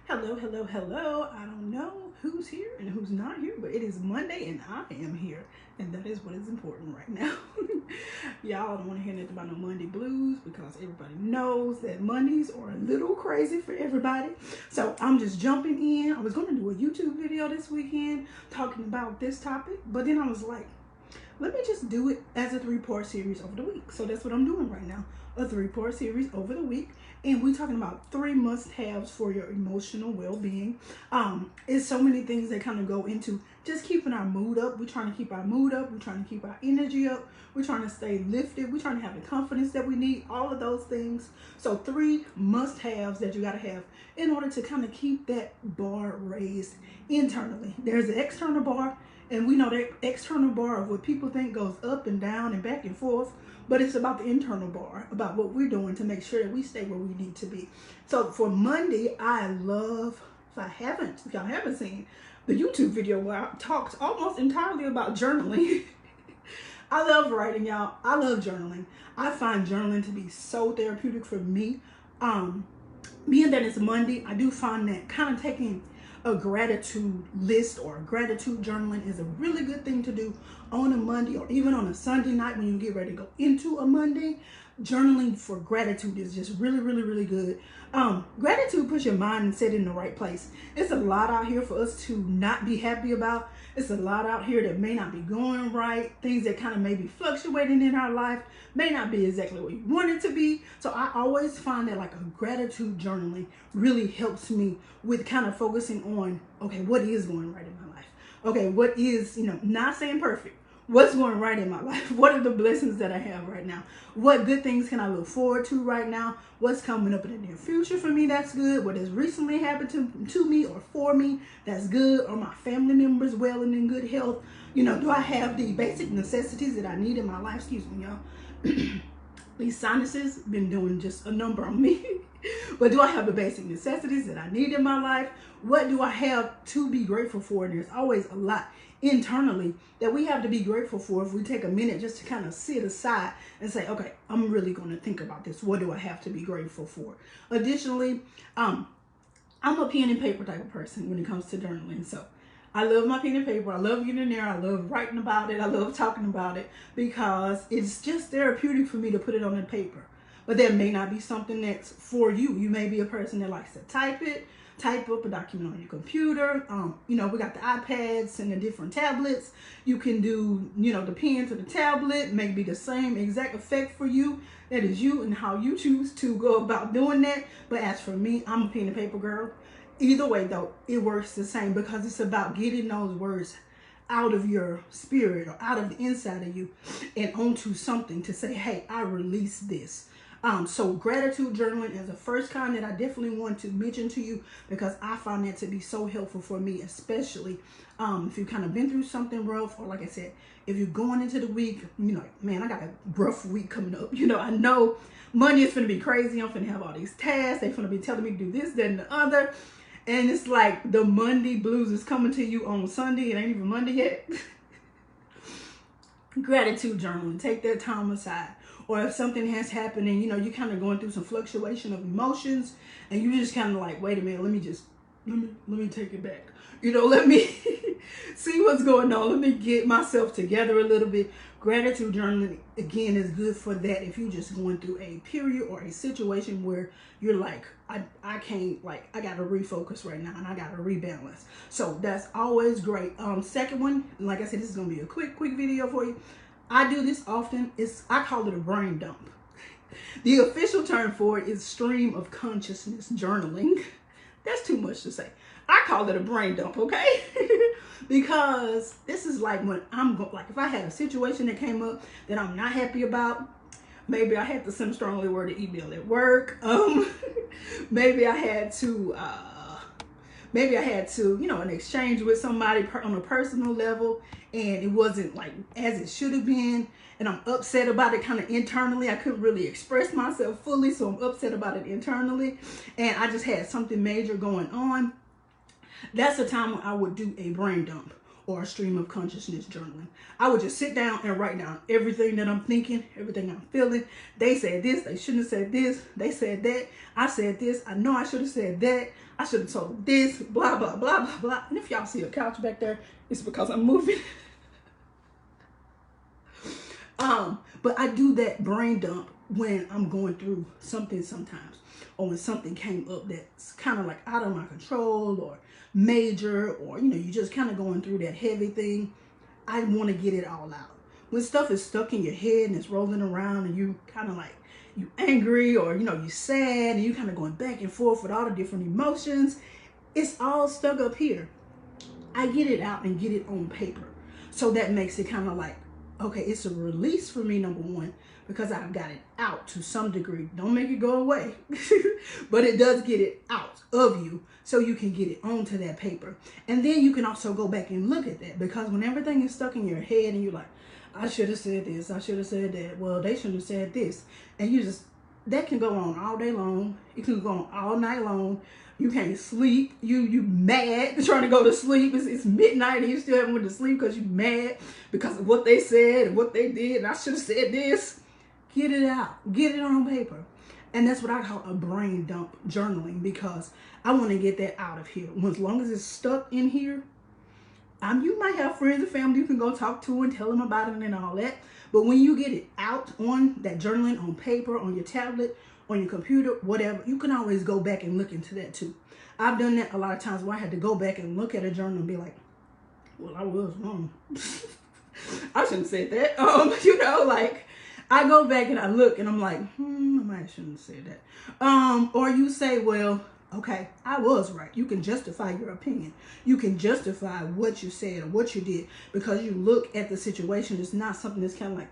Hello, hello, hello. I don't know who's here and who's not here, but it is Monday and I am here. And that is what is important right now. Y'all don't want to hear nothing about no Monday blues because everybody knows that Mondays are a little crazy for everybody. So I'm just jumping in. I was going to do a YouTube video this weekend talking about this topic, but then I was like, let me just do it as a 3-part series over the week. So that's what I'm doing right now, a 3-part series over the week. And we're talking about 3 must-haves for your emotional well-being. It's so many things that kind of go into just keeping our mood up. We're trying to keep our mood up. We're trying to keep our energy up. We're trying to stay lifted. We're trying to have the confidence that we need, all of those things. So 3 must-haves that you got to have in order to kind of keep that bar raised internally. There's an external bar, and we know that external bar of what people think goes up and down and back and forth, but it's about the internal bar, about what we're doing to make sure that we stay where we need to be. So for Monday, I love, if y'all haven't seen the YouTube video where I talked almost entirely about journaling. I love writing, y'all. I love journaling. I find journaling to be so therapeutic for me. Being that it's Monday, I do find that kind of taking a gratitude list or gratitude journaling is a really good thing to do on a Monday or even on a Sunday night when you get ready to go into a Monday. Journaling for gratitude is just really, really, really good. Gratitude puts your mind and set in the right place. It's a lot out here for us to not be happy about. It's a lot out here that may not be going right. Things that kind of may be fluctuating in our life may not be exactly what you want it to be. So I always find that like a gratitude journaling really helps me with kind of focusing on, okay, what is going right in my life? Okay, what is, not saying perfect. What's going right in my life? What are the blessings that I have right now? What good things can I look forward to right now? What's coming up in the near future for me that's good? What has recently happened to me or for me that's good? Are my family members well and in good health? Do I have the basic necessities that I need in my life? Excuse me, y'all. These sinuses been doing just a number on me. But do I have the basic necessities that I need in my life? What do I have to be grateful for? And there's always a lot internally that we have to be grateful for if we take a minute just to kind of sit aside and say, okay, I'm really going to think about this. What do I have to be grateful for? Additionally, I'm a pen and paper type of person when it comes to journaling. So I love my pen and paper. I love getting in there. I love writing about it. I love talking about it because it's just therapeutic for me to put it on the paper. But that may not be something that's for you. You may be a person that likes to type up a document on your computer. We got the iPads and the different tablets. You can do, the pen to the tablet, maybe the same exact effect for you. That is you and how you choose to go about doing that. But as for me, I'm a pen and paper girl. Either way, though, it works the same because it's about getting those words out of your spirit or out of the inside of you and onto something to say, hey, I release this. So gratitude journaling is the first kind that I definitely want to mention to you because I find that to be so helpful for me, especially if you've kind of been through something rough, or like I said, if you're going into the week, man, I got a rough week coming up. I know Monday is going to be crazy. I'm going to have all these tasks. They're going to be telling me to do this, that, and the other. And it's like the Monday blues is coming to you on Sunday. It ain't even Monday yet. Gratitude journaling. Take that time aside. Or if something has happened and, you're kind of going through some fluctuation of emotions and you just kind of like, wait a minute, let me take it back. Let me see what's going on. Let me get myself together a little bit. Gratitude journaling, again, is good for that if you're just going through a period or a situation where you're like, I can't, I got to refocus right now and I got to rebalance. So that's always great. Second one, like I said, this is going to be a quick video for you. I do this often. I call it a brain dump. The official term for it is stream of consciousness journaling. That's too much to say. I call it a brain dump, okay? Because this is like when if I had a situation that came up that I'm not happy about, maybe I had to send a strongly worded email at work. Maybe I had to, an exchange with somebody on a personal level, and it wasn't like as it should have been, and I'm upset about it kind of internally. I couldn't really express myself fully, so I'm upset about it internally, and I just had something major going on. That's the time when I would do a brain dump. or a stream of consciousness journaling. I would just sit down and write down everything that I'm thinking, everything I'm feeling. They said this, they shouldn't have said this, they said that, I said this, I know I should have said that, I should have told this, blah, blah, blah, blah, blah. And if y'all see a couch back there, it's because I'm moving. But I do that brain dump when I'm going through something sometimes, or when something came up that's kind of like out of my control or major, or you know, you just kind of going through that heavy thing. I want to get it all out. When stuff is stuck in your head and it's rolling around and you kind of like, you angry, or you know, you sad, and you kind of going back and forth with all the different emotions, it's all stuck up here. I get it out and get it on paper. So that makes it kind of like, okay, it's a release for me, number one, because I've got it out to some degree. Don't make it go away, but it does get it out of you so you can get it onto that paper. And then you can also go back and look at that, because when everything is stuck in your head and you're like, I should have said this, I should have said that, well, they shouldn't have said this. And you just, that can go on all day long. It can go on all night long. You can't sleep. You mad trying to go to sleep. It's midnight and you still haven't went to sleep because you mad because of what they said and what they did. And I should have said this. Get it out. Get it on paper. And that's what I call a brain dump journaling, because I want to get that out of here. As long as it's stuck in here, you might have friends and family you can go talk to and tell them about it and all that. But when you get it out on that journaling, on paper, on your tablet, on your computer, whatever, you can always go back and look into that too. I've done that a lot of times where I had to go back and look at a journal and be like, well, I was wrong. I shouldn't have said that. You know, like I go back and I look and I'm like, I might shouldn't have said that. Or you say, well, okay, I was right. You can justify your opinion. You can justify what you said or what you did because you look at the situation. It's not something that's kind of like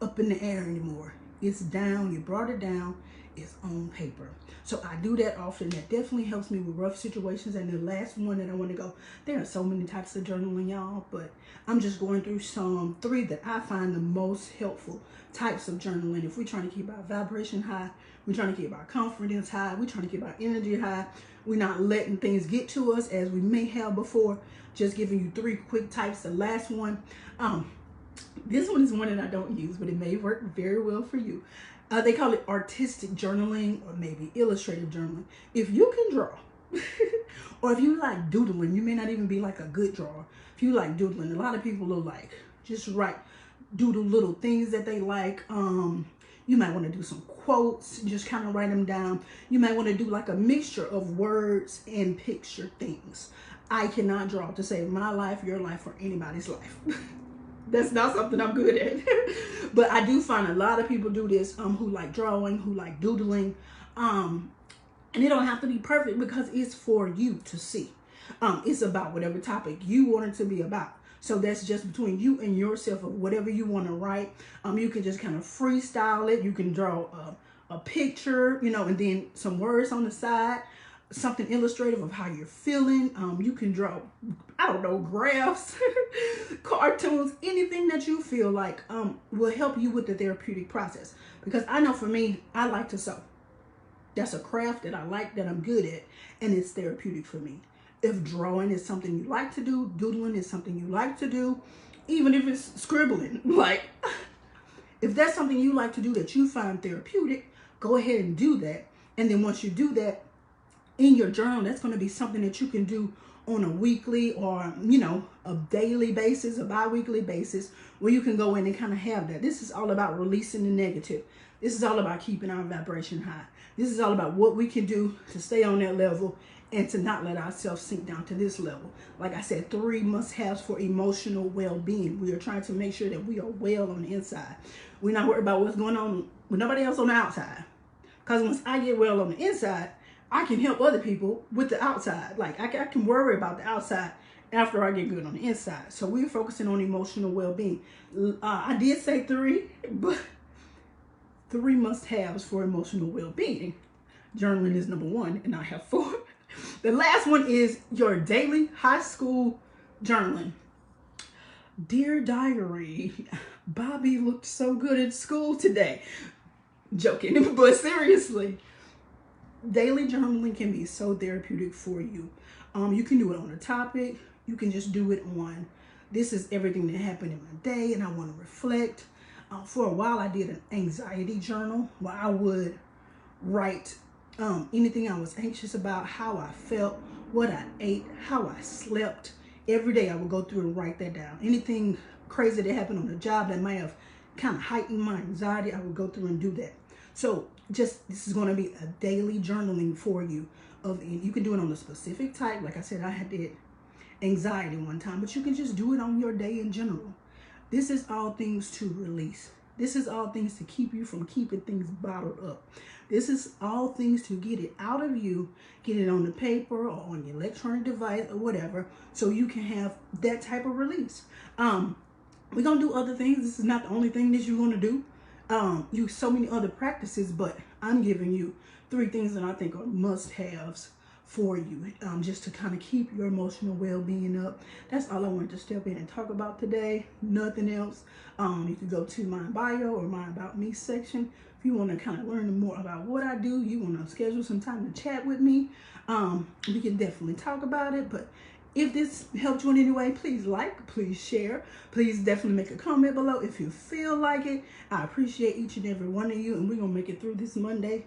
up in the air anymore. It's down. You brought it down. It's on paper. So I do that often. That definitely helps me with rough situations. And the last one that I want to go, there are so many types of journaling, y'all, but I'm just going through some 3 that I find the most helpful types of journaling. If we're trying to keep our vibration high, we're trying to keep our confidence high, we're trying to keep our energy high, we're not letting things get to us as we may have before. Just giving you 3 quick types. The last one, this one is one that I don't use, but it may work very well for you. They call it artistic journaling, or maybe illustrative journaling. If you can draw, or if you like doodling, you may not even be like a good drawer. If you like doodling, a lot of people will like just write, doodle little things that they like. You might want to do some quotes, just kind of write them down. You might want to do like a mixture of words and picture things. I cannot draw to save my life, your life, or anybody's life. That's not something I'm good at. But I do find a lot of people do this who like drawing, who like doodling. And it don't have to be perfect because it's for you to see. It's about whatever topic you want it to be about. So that's just between you and yourself of whatever you want to write. You can just kind of freestyle it. You can draw a picture, you know, and then some words on the side. Something illustrative of how you're feeling. You can draw, I don't know, graphs, cartoons, anything that you feel like will help you with the therapeutic process. Because I know for me, I like to sew. That's a craft that I like, that I'm good at, and it's therapeutic for me. If drawing is something you like to do, doodling is something you like to do, even if it's scribbling, like if that's something you like to do that you find therapeutic, go ahead and do that. And then once you do that, in your journal, that's going to be something that you can do on a weekly or, you know, a daily basis, a bi-weekly basis, where you can go in and kind of have that. This is all about releasing the negative. This is all about keeping our vibration high. This is all about what we can do to stay on that level and to not let ourselves sink down to this level. Like I said, 3 must-haves for emotional well-being. We are trying to make sure that we are well on the inside. We're not worried about what's going on with nobody else on the outside. Because once I get well on the inside, I can help other people with the outside. Like I can worry about the outside after I get good on the inside. So we're focusing on emotional well-being. I did say 3, but 3 must-haves for emotional well-being. Journaling is number 1, and I have 4. The last one is your daily high school journaling. Dear diary, Bobby looked so good at school today. Joking, but seriously. Daily journaling can be so therapeutic for you. You can do it on a topic. You can just do it on This is everything that happened in my day, and I want to reflect. For a while, I did an anxiety journal where I would write anything I was anxious about, how I felt, what I ate, how I slept. Every day I would go through and write that down. Anything crazy that happened on the job that might have kind of heightened my anxiety, I would go through and do that. So this is going to be a daily journaling for you. You can do it on a specific type. Like I said, I did anxiety one time, but you can just do it on your day in general. This is all things to release. This is all things to keep you from keeping things bottled up. This is all things to get it out of you, get it on the paper or on your electronic device or whatever, so you can have that type of release. We're going to do other things. This is not the only thing that you're going to do. You so many other practices, but I'm giving you 3 things that I think are must-haves for you, just to kind of keep your emotional well-being up. That's all I wanted to step in and talk about today. Nothing else. You can go to my bio or my About Me section if you want to kind of learn more about what I do. You want to schedule some time to chat with me. We can definitely talk about it. But if this helped you in any way, please like, please share, please definitely make a comment below if you feel like it. I appreciate each and every one of you, and we're gonna make it through this Monday